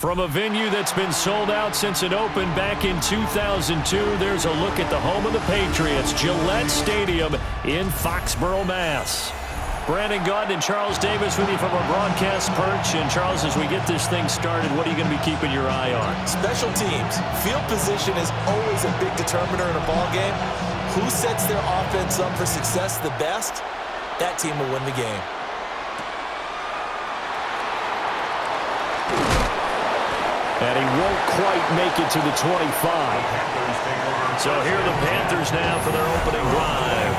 From a venue that's been sold out since it opened back in 2002, there's a look at the home of the Patriots, Gillette Stadium in Foxborough, Mass. Brandon Gaudin and Charles Davis with you from our broadcast perch. And Charles, as we get this thing started, what are you going to be keeping your eye on? Special teams. Field position is always a big determiner in a ball game. Who sets their offense up for success the best? That team will win the game. And he won't quite make it to the 25. So here are the Panthers now for their opening drive.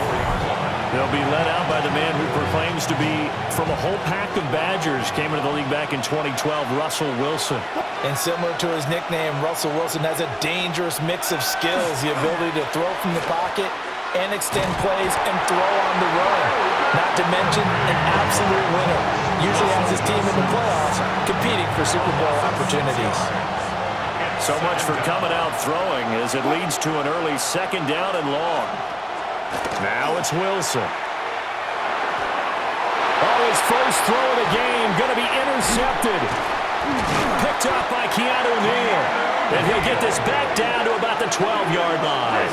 They'll be led out by the man who proclaims to be from a whole pack of Badgers. Came into the league back in 2012, Russell Wilson. And similar to his nickname, Russell Wilson has a dangerous mix of skills. The ability to throw from the pocket and extend plays and throw on the run. Not to mention an absolute winner. Usually has his team in the playoffs competing for Super Bowl opportunities. So much for coming out throwing as it leads to an early second down and long. Now it's Wilson. Oh, his first throw of the game going to be intercepted. Picked up by Keanu Neal. And he'll get this back down to about the 12-yard line.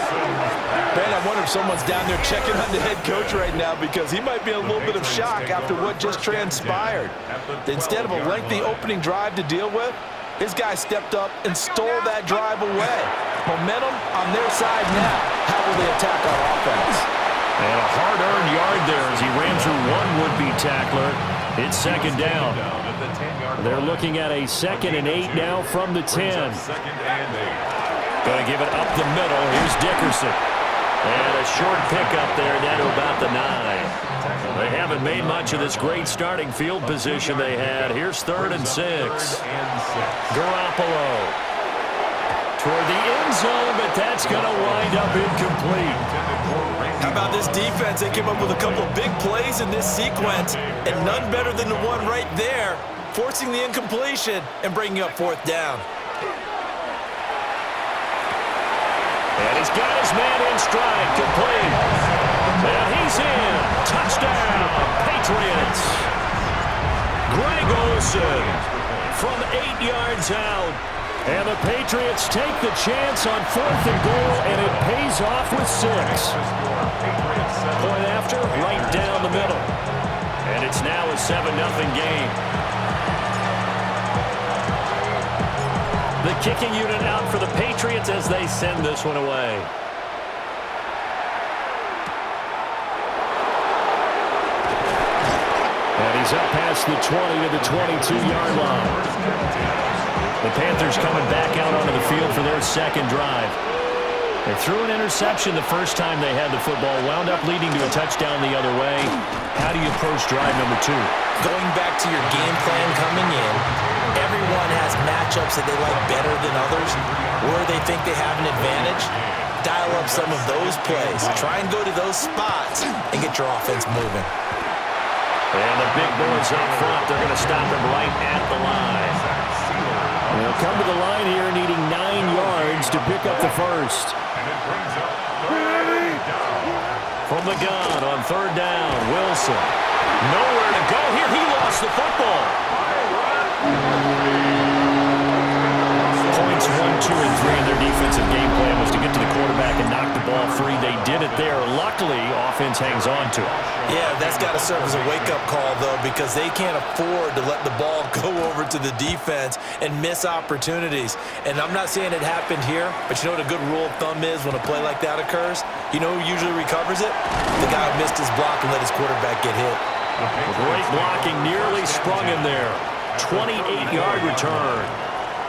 Ben, I wonder if someone's down there checking on the head coach right now because he might be in a little bit of shock after what just transpired. Instead of a lengthy opening drive to deal with, his guy stepped up and stole that drive away. Momentum on their side now. How will they attack our offense? And a hard-earned yard there as he ran through one would-be tackler. It's second down. They're looking at a 2nd and 8 now from the 10. Going to give it up the middle. Here's Dickerson. And a short pickup there down to about the 9. They haven't made much of this great starting field position they had. Here's 3rd and 6. Garoppolo toward the end zone, but that's going to wind up incomplete. How about this defense? They came up with a couple of big plays in this sequence, and none better than the one right there, forcing the incompletion and bringing up 4th down. And he's got his man in stride, complete. And he's in. Touchdown, Patriots. Greg Olsen from 8 yards out. And the Patriots take the chance on 4th and goal, and it pays off with 6. Point after, right down the middle. And it's now a 7-0 game. The kicking unit out for the Patriots as they send this one away. And he's up past the 20 to the 22-yard line. The Panthers coming back out onto the field for their second drive. They threw an interception the first time they had the football, wound up leading to a touchdown the other way. How do you approach drive number 2? Going back to your game plan coming in, everyone has matchups that they like better than others, where they think they have an advantage. Dial up some of those plays. Try and go to those spots and get your offense moving. And the big boys up front, they're going to stop them right at the line. They'll come to the line here needing 9 yards to pick up the first. From the gun on 3rd down, Wilson. Nowhere to go here. He lost the football. Points 1, 2, and 3 in their defensive game plan was to get to the quarterback and knock the ball free. They did it there. Luckily, offense hangs on to it. Yeah, that's got to serve as a wake-up call, though, because they can't afford to let the ball go over to the defense and miss opportunities. And I'm not saying it happened here, but you know what a good rule of thumb is when a play like that occurs? You know who usually recovers it? The guy who missed his block and let his quarterback get hit. Great blocking, nearly sprung him there. 28-yard return.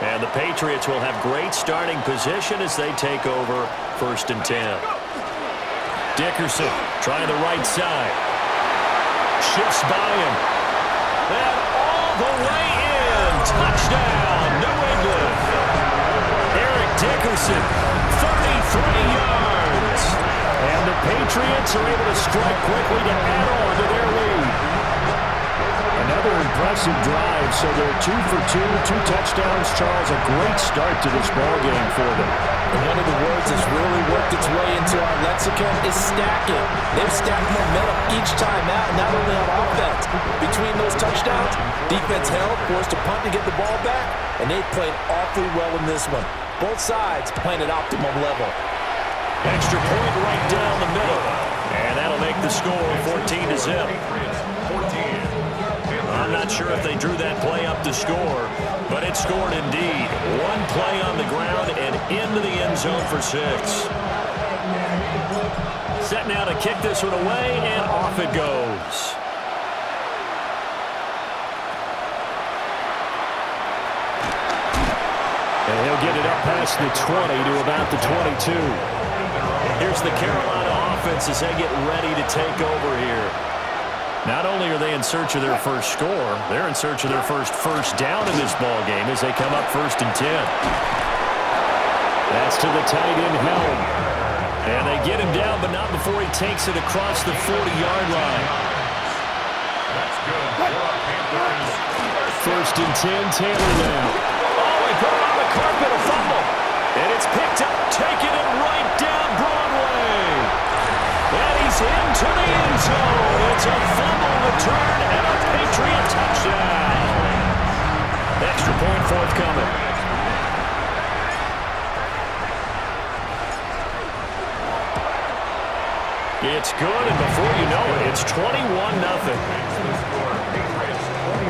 And the Patriots will have great starting position as they take over 1st and 10. Dickerson trying the right side. Shifts by him. And all the way in. Touchdown, New England. Eric Dickerson, 33 yards. And the Patriots are able to strike quickly to add on to their lead. Another impressive drive, so they're 2 for 2, 2 touchdowns. Charles, a great start to this ball game for them. And one of the words that's really worked its way into our lexicon is stacking. They've stacked momentum each time out, not only on offense. Between those touchdowns, defense held, forced to punt to get the ball back. and they played awfully well in this one. Both sides playing at optimum level. Extra point right down the middle. And that'll make the score 14-0. I'm not sure if they drew that play up to score, but it scored indeed. One play on the ground and into the end zone for 6. Set now to kick this one away, and off it goes. And he'll get it up past the 20 to about the 22. Here's the Carolina offense as they get ready to take over here. Not only are they in search of their first score, they're in search of their first down in this ball game as they come up 1st and 10. That's to the tight end Helm. And they get him down, but not before he takes it across the 40-yard line. That's good. 1st and 10, Taylor now. Oh, he put it on the carpet, a fumble. And it's picked up, taking it right down Broadway. And he's into the end zone. It's a fumble return and a Patriot touchdown. Extra point forthcoming. It's good, and before you know it, it's 21-0.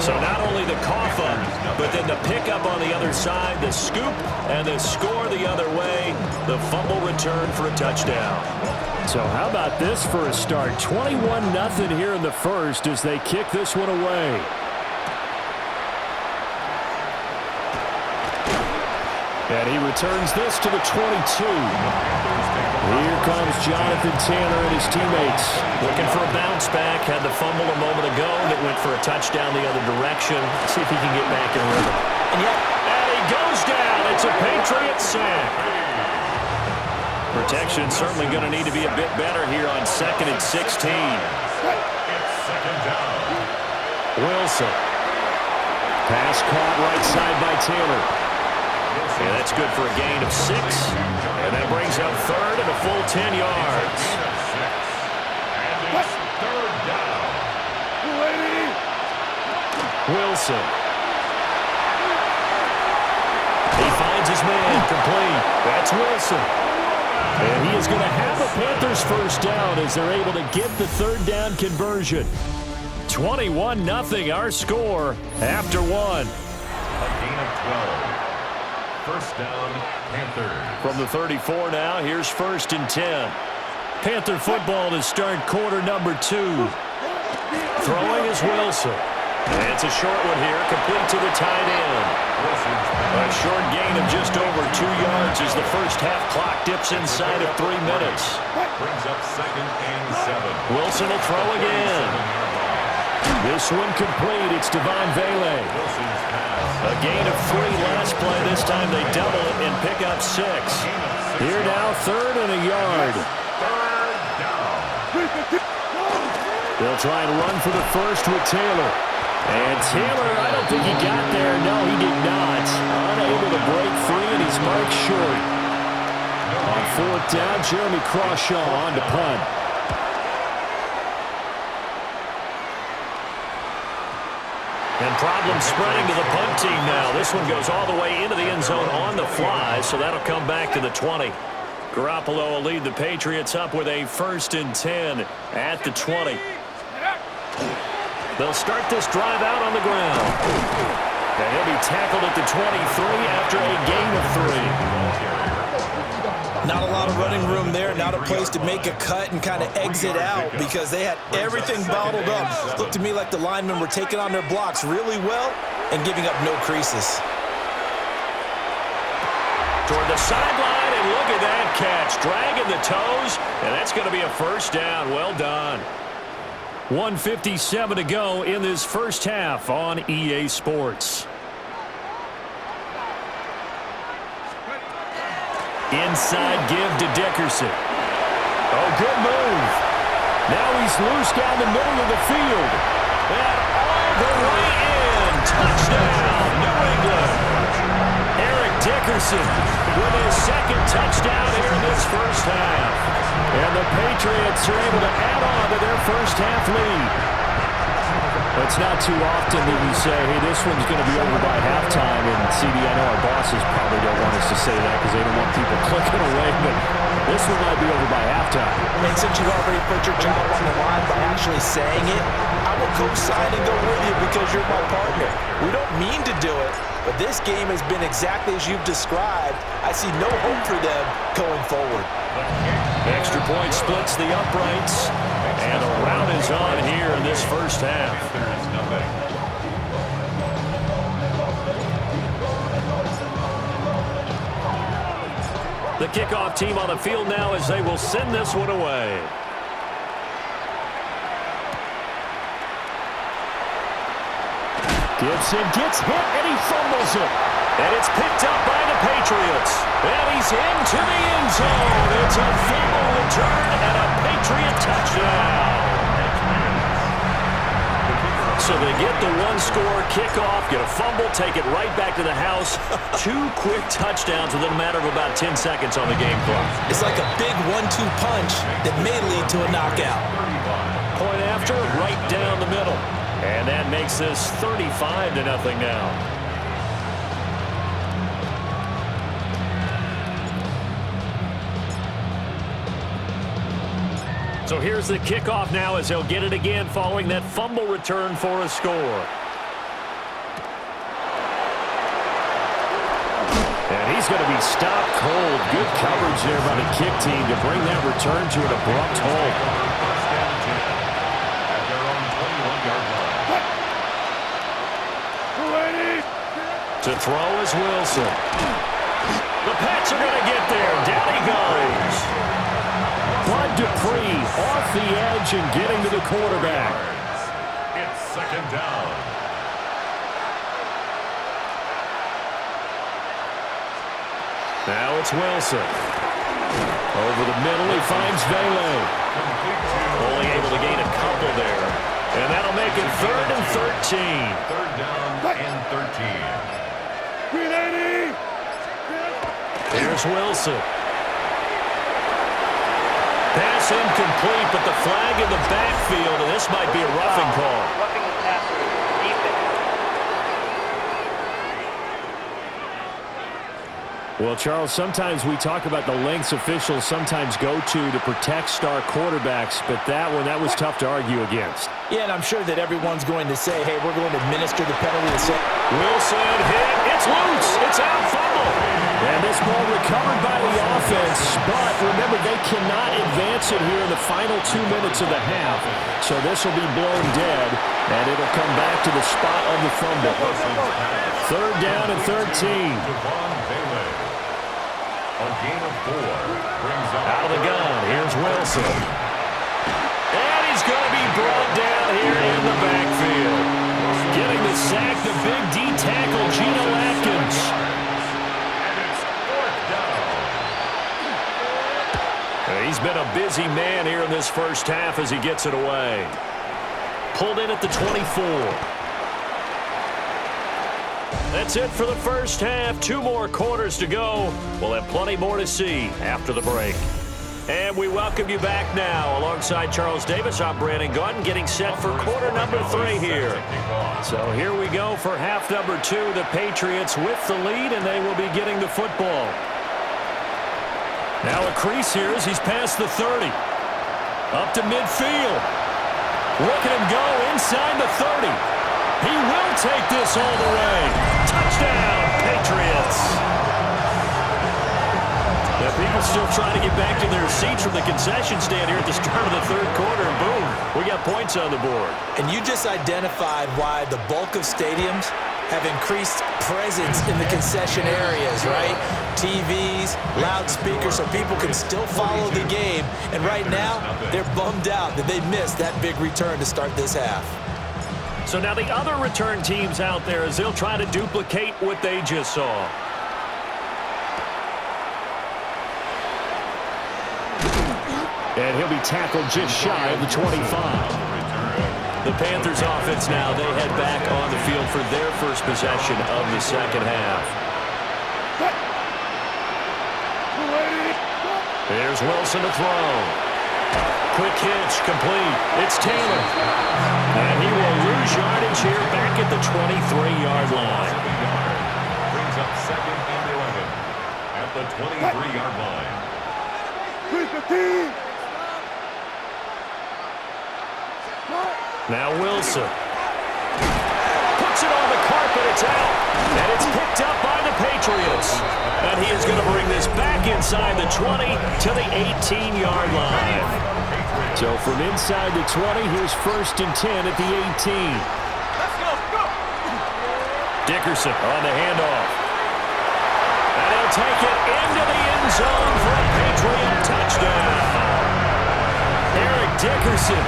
So not only the cough up, but then the pickup on the other side, the scoop, and the score the other way, the fumble return for a touchdown. So how about this for a start? 21-0 here in the first as they kick this one away. And he returns this to the 22. Here comes Jonathan Taylor and his teammates. Looking for a bounce back. Had the fumble a moment ago that went for a touchdown the other direction. Let's see if he can get back in rhythm. And he goes down. It's a Patriot sack. Protection certainly going to need to be a bit better here on 2nd and 16. Wilson. Pass caught right side by Taylor. Yeah, that's good for a gain of 6. And that brings up 3rd and a full 10 yards. Wilson. He finds his man complete. That's Wilson. And he is going to have a Panthers first down as they're able to get the 3rd down conversion. 21-0 our score after 1. A gain of 12. First down, Panthers. From the 34 now, here's 1st and 10. Panther football to start quarter number 2. Throwing is Wilson. And it's a short one here, complete to the tight end. A short gain of just over 2 yards as the first half clock dips inside of 3 minutes. Brings up 2nd and 7. Wilson will throw again. This one complete. It's Devon Vele. A gain of 3 last play. This time they double it and pick up 6. Here now, 3rd and a yard. They'll try and run for the first with Taylor. And Taylor, I don't think he got there. No, he did not. Unable to break free, and he's marked short. On 4th down, Jeremy Crawshaw on to punt. And problem spreading to the punt team now. This one goes all the way into the end zone on the fly, so that'll come back to the 20. Garoppolo will lead the Patriots up with a 1st and 10 at the 20. They'll start this drive out on the ground. And he'll be tackled at the 23 after a gain of 3. Not a lot of running room there. Not a place to make a cut and kind of exit out because they had everything bottled up. Looked to me like the linemen were taking on their blocks really well and giving up no creases. Toward the sideline, and look at that catch. Dragging the toes, and that's going to be a first down. Well done. 1:57 to go in this first half on EA Sports. Inside give to Dickerson. Oh, good move. Now he's loose down the middle of the field. And all the way in. Touchdown, New England. Eric Dickerson with his 2nd touchdown here in this first half. And the Patriots are able to add on to their first half lead. It's not too often that we say, hey, this one's going to be over by halftime, and CD, I know our bosses probably don't want us to say that because they don't want people clicking away, but this one might be over by halftime. And since you've already put your job on the line by actually saying it, I will co-sign and go with you because you're my partner. We don't mean to do it, but this game has been exactly as you've described. I see no hope for them going forward. Extra point splits the uprights, and a rout is on here in this first half. There's nothing. The kickoff team on the field now as they will send this one away. Gibson gets hit and he fumbles it. And it's picked up by the Patriots. And he's into the end zone. It's a fumble return and a Patriot touchdown. So they get the one-score kickoff, get a fumble, take it right back to the house. 2 quick touchdowns within a matter of about 10 seconds on the game clock. It's like a big 1-2 punch that may lead to a knockout. Point after, right down the middle. And that makes this 35-0 now. So here's the kickoff now as they'll get it again following that fumble return for a score. And he's going to be stopped cold. Good coverage there by the kick team to bring that return to an abrupt halt. To throw is Wilson. The Pats are going to get there. Down he goes. Bud Dupree off the edge and getting to the quarterback. It's second down. Now it's Wilson. Over the middle, he finds Vele. Only able to gain a couple there. And that'll make it 3rd and 13. Third down and 13. Here's Wilson. Pass incomplete, but the flag in the backfield, and this might be a roughing call. Roughing the passer, defense. Well, Charles, sometimes we talk about the lengths officials sometimes go to protect star quarterbacks, but that was tough to argue against. Yeah, and I'm sure that everyone's going to say, hey, we're going to administer the penalty. Wilson hit. It's loose. It's out, fumble. And this ball recovered by the offense, but remember, they cannot advance it here in the final 2 minutes of the half. So this will be blown dead, and it'll come back to the spot of the fumble. 3rd down and 13. A gain of 4 brings up Out of the gun, here's Wilson. And he's going to be brought down here in the backfield. Getting the sack, the big D tackle, Geno Atkins. and it's 4th down. He's been a busy man here in this first half as he gets it away. Pulled in at the 24. That's it for the first half. 2 more quarters to go. We'll have plenty more to see after the break. And we welcome you back now. Alongside Charles Davis, I'm Brandon Gunn, getting set for quarter number 3 here. So here we go for half number 2. The Patriots with the lead, and they will be getting the football. Now a crease here as he's past the 30. Up to midfield. Look at him go inside the 30. He will take this all the way. Touchdown, Patriots. Now people still trying to get back to their seats from the concession stand here at the start of the 3rd quarter, and boom, we got points on the board. And you just identified why the bulk of stadiums have increased presence in the concession areas, right? TVs, loudspeakers, so people can still follow the game. And right now, they're bummed out that they missed that big return to start this half. So now the other return teams out there as they'll try to duplicate what they just saw. And he'll be tackled just shy of the 25. The Panthers offense now, they head back on the field for their first possession of the second half. There's Wilson to throw. Quick hitch, complete. It's Taylor. And he will lose yardage here back at the 23-yard line. 23-yard line. Now Wilson. Puts it on the carpet. It's out. And it's picked up by the Patriots. And he is going to bring this back inside the 20 to the 18-yard line. So from inside the 20, here's 1st and 10 at the 18. Let's go. Dickerson on the handoff. And he'll take it into the end zone for a Patriot touchdown. Eric Dickerson,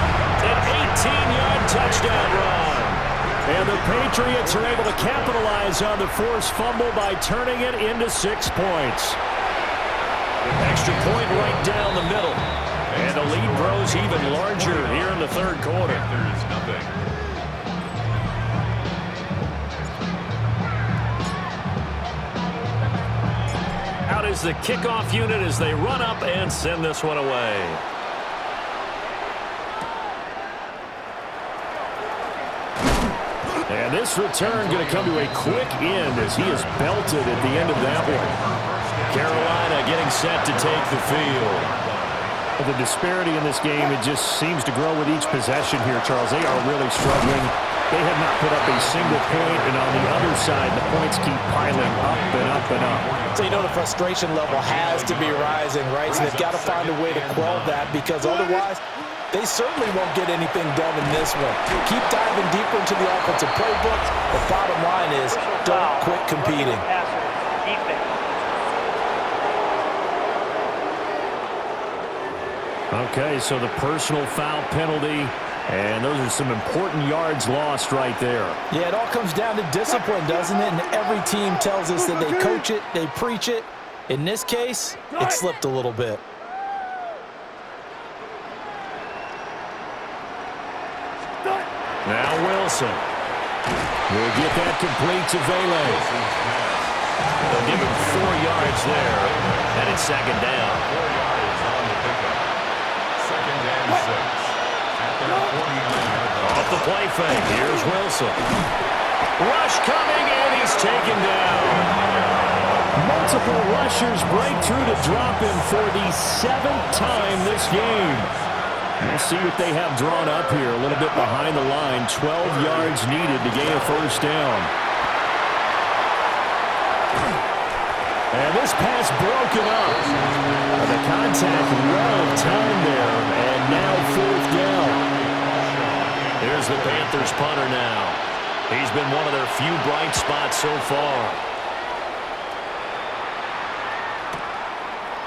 an 18-yard touchdown run. And the Patriots are able to capitalize on the forced fumble by turning it into 6 points. Extra point right down the middle. And the lead grows even larger here in the 3rd quarter. There's nothing. Out is the kickoff unit as they run up and send this one away. And this return going to come to a quick end as he is belted at the end of that one. Carolina getting set to take the field. The disparity in this game, it just seems to grow with each possession here, Charles. They are really struggling. They have not put up a single point, and on the other side, the points keep piling up and up and up. So you know the frustration level has to be rising, right? So they've got to find a way to quell that because otherwise they certainly won't get anything done in this one. Keep diving deeper into the offensive playbook. The bottom line is don't quit competing. Okay, so the personal foul penalty, and those are some important yards lost right there. Yeah, it all comes down to discipline, doesn't it? And every team tells us that they coach it, they preach it. In this case, it slipped a little bit. Now Wilson will get that complete to Vele. They'll give him 4 yards there, and it's 2nd down. 4 yards on the pickup. 2nd and 6. At their 49-yard line. Off the play fake, here's Wilson. Rush coming, and he's taken down. Multiple rushers break through to drop him for the 7th time this game. We'll see what they have drawn up here. A little bit behind the line. 12 yards needed to gain a 1st down. And this pass broken up. The contact well timed there. And now 4th down. Here's the Panthers punter now. He's been one of their few bright spots so far.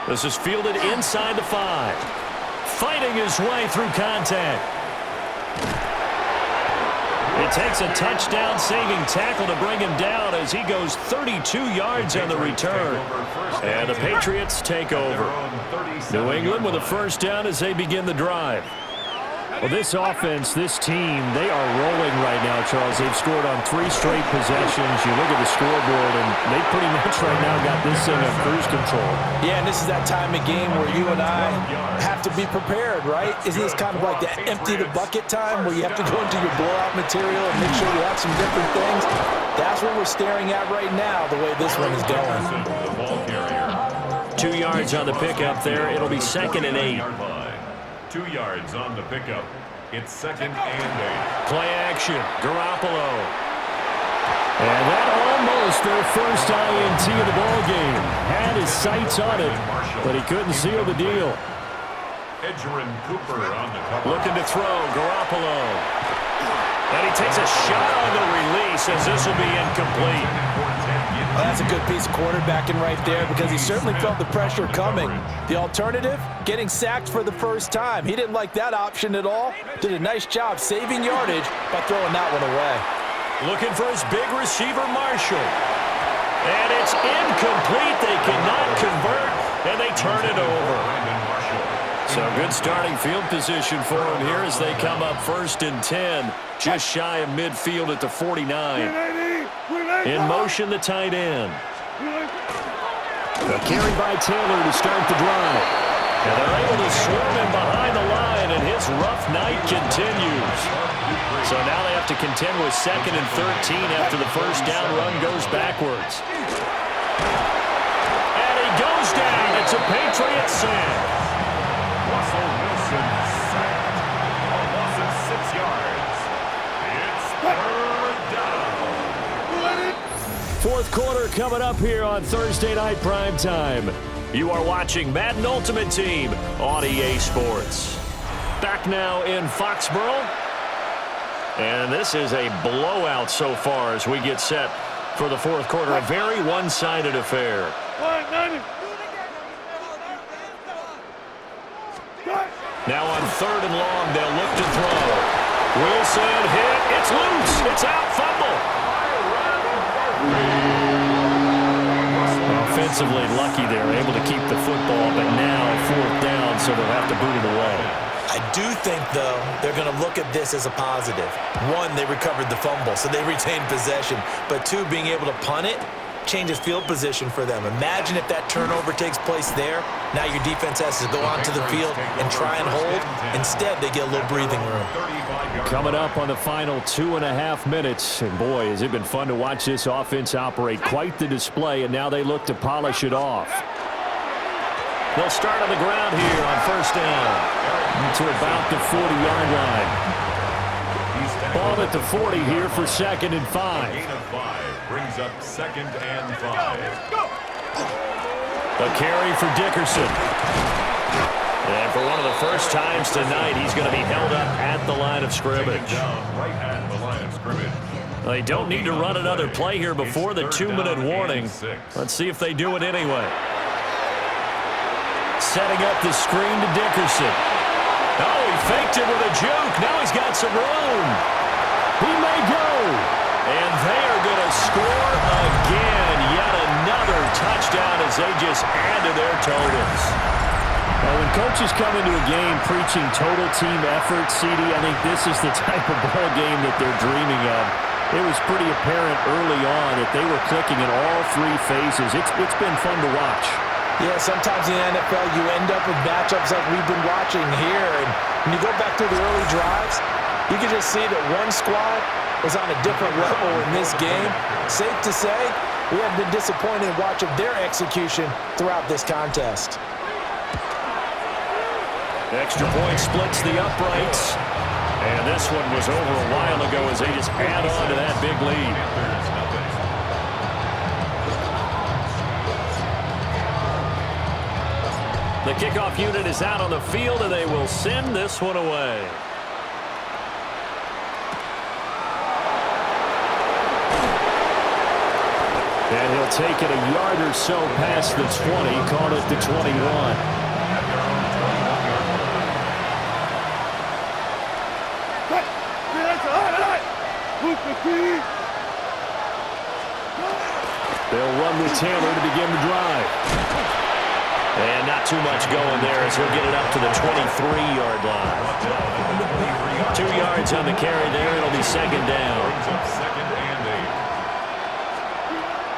This is fielded inside the 5. Fighting his way through contact. It takes a touchdown-saving tackle to bring him down as he goes 32 yards on the return. And the Patriots take over. New England with a 1st down as they begin the drive. Well, this offense, this team, they are rolling right now, Charles. They've scored on 3 straight possessions. You look at the scoreboard, and they pretty much right now got this thing on cruise control. Yeah, and this is that time of game where you and I have to be prepared, right? Isn't this kind of like that empty the bucket time where you have to go into your blowout material and make sure you have some different things? That's what we're staring at right now, the way this one is going. The ball carrier. 2 yards on the pickup there. It'll be 2nd and 8. 2 yards on the pickup. It's 2nd and 8. Play action. Garoppolo. And that almost their first INT of the ball game. Had his sights on it, but he couldn't seal the deal. Edgerrin Cooper on the cover. Looking to throw. Garoppolo. And he takes a shot on the release as this will be incomplete. Well, that's a good piece of quarterbacking right there because he certainly felt the pressure coming. The alternative, getting sacked for the 1st time. He didn't like that option at all. Did a nice job saving yardage by throwing that one away. Looking for his big receiver, Marshall. And it's incomplete. They cannot convert, and they turn it over. So good starting field position for him here as they come up 1st and 10. Just shy of midfield at the 49. In motion, the tight end. A carry by Taylor to start the drive. And they're able to swarm him behind the line, and his rough night continues. So now they have to contend with 2nd and 13 after the 1st down run goes backwards. And he goes down. It's a Patriots sack. Russell Wilson sacked. A loss of 6 yards. It's third down. Fourth quarter coming up here on Thursday Night Primetime. You are watching Madden Ultimate Team on EA Sports. Back now in Foxborough. And this is a blowout so far as we get set for the fourth quarter. A very one-sided affair. Now on third and long, they'll look to throw. Wilson hit. It's loose. It's out. Fumble. Offensively lucky they're able to keep the football, but now fourth down, so they'll have to boot it away. I do think, though, they're going to look at this as a positive. One, they recovered the fumble, so they retained possession. But two, being able to punt it changes field position for them. Imagine if that turnover takes place there. Now your defense has to go onto the field and try and hold. Instead, they get a little breathing room. Coming up on the final 2.5 minutes. And, boy, has it been fun to watch this offense operate. Quite the display, and now they look to polish it off. They'll start on the ground here on first down. To about the 40-yard line. Ball at the 40 here for 2nd and 5. Gain of 5 brings up 2nd and 5. A carry for Dickerson. And for one of the first times tonight, he's going to be held up at the line of scrimmage. Right at the line of scrimmage. They don't need to run another play here before the 2-minute warning. Let's see if they do it anyway. Setting up the screen to Dickerson. Oh, he faked it with a juke. Now he's got some room. He may go. And they are going to score again. Yet another touchdown as they just add to their totals. Well, when coaches come into a game preaching total team effort, CD, I think this is the type of ball game that they're dreaming of. It was pretty apparent early on that they were clicking in all three phases. It's been fun to watch. Yeah, sometimes in the NFL you end up with matchups like we've been watching here. And when you go back to the early drives, you can just see that one squad was on a different level in this game. Safe to say, we have been disappointed in watching their execution throughout this contest. Extra point splits the uprights. And this one was over a while ago as they just add on to that big lead. The kickoff unit is out on the field, and they will send this one away. And he'll take it a yard or so past the 20, call it the 21. They'll run with Taylor to begin the drive. And not too much going there as he'll get it up to the 23-yard line. 2 yards on the carry there. It'll be 2nd down.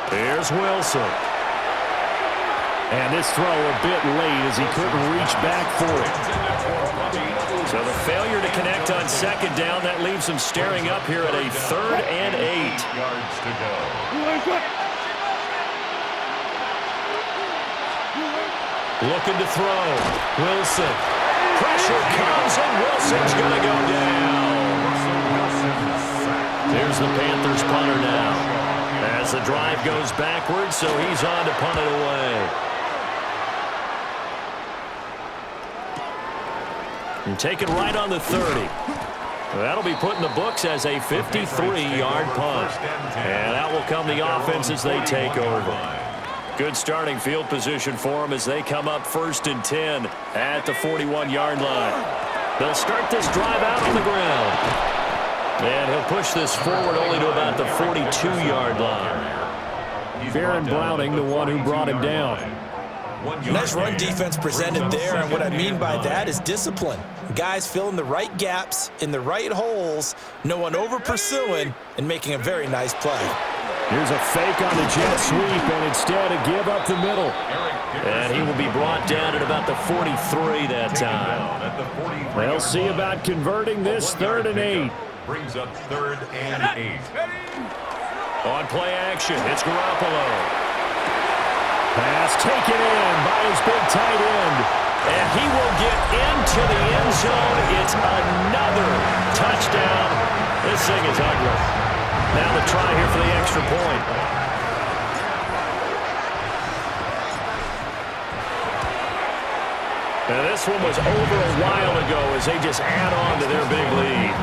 Here's Wilson. And this throw a bit late as he couldn't reach back for it. So the failure to connect on 2nd down, that leaves him staring up here at a 3rd and 8. Yards to go. Looking to throw. Wilson. Pressure comes, and Wilson's going to go down. Here's the Panthers punter now. As the drive goes backwards, so he's on to punt it away. And take it right on the 30. That'll be put in the books as a 53-yard punt. And that will come the offense as they take over. Good starting field position for them as they come up 1st and 10 at the 41-yard line. They'll start this drive out on the ground. And he'll push this forward only to about the 42-yard line. Baron Browning, the one who brought him down. Nice run defense presented there, and what I mean by that is discipline. Guys filling the right gaps in the right holes, no one over-pursuing, and making a very nice play. Here's a fake on the jet sweep, and instead a give up the middle. And he will be brought down at about the 43 that time. They'll see about converting this 3rd and 8. Brings up 3rd and 8. On play action, it's Garoppolo. Pass taken taken in by his big tight end. And he will get into the end zone. It's another touchdown. This thing is ugly. Now the try here for the extra point. Now this one was over a while ago as they just add on to their big lead.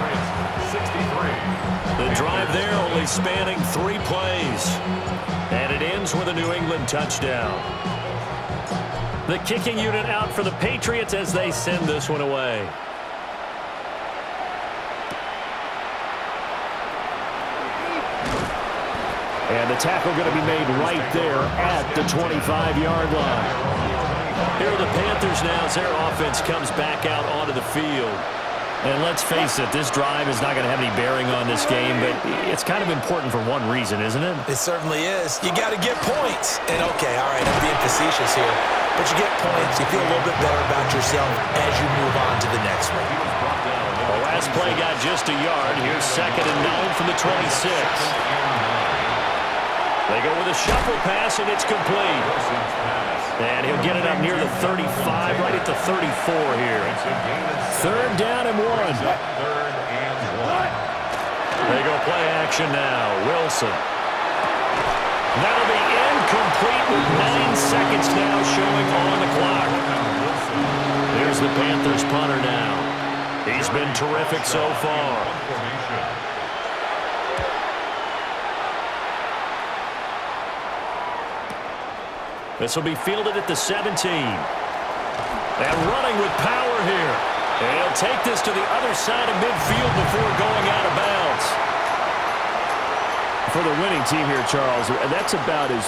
63. The drive there only spanning 3 plays. And it ends with a New England touchdown. The kicking unit out for the Patriots as they send this one away. And the tackle going to be made right there at the 25-yard line. Here are the Panthers now as their offense comes back out onto the field. And let's face it, this drive is not going to have any bearing on this game, but it's kind of important for one reason, isn't it? It certainly is. You got to get points. And, okay, all right, I'm being facetious here. But you get points, you feel a little bit better about yourself as you move on to the next one. The last play got just a yard. Here's 2nd and 9 from the 26. They go with a shuffle pass, and it's complete. And he'll get it up near the 35, right at the 34 here. 3rd down and 1. They go play action now. Wilson. That'll be incomplete with 9 seconds now showing on the clock. Here's the Panthers punter now. He's been terrific so far. This will be fielded at the 17. And running with power here. And he'll take this to the other side of midfield before going out of bounds. For the winning team here, Charles, that's about as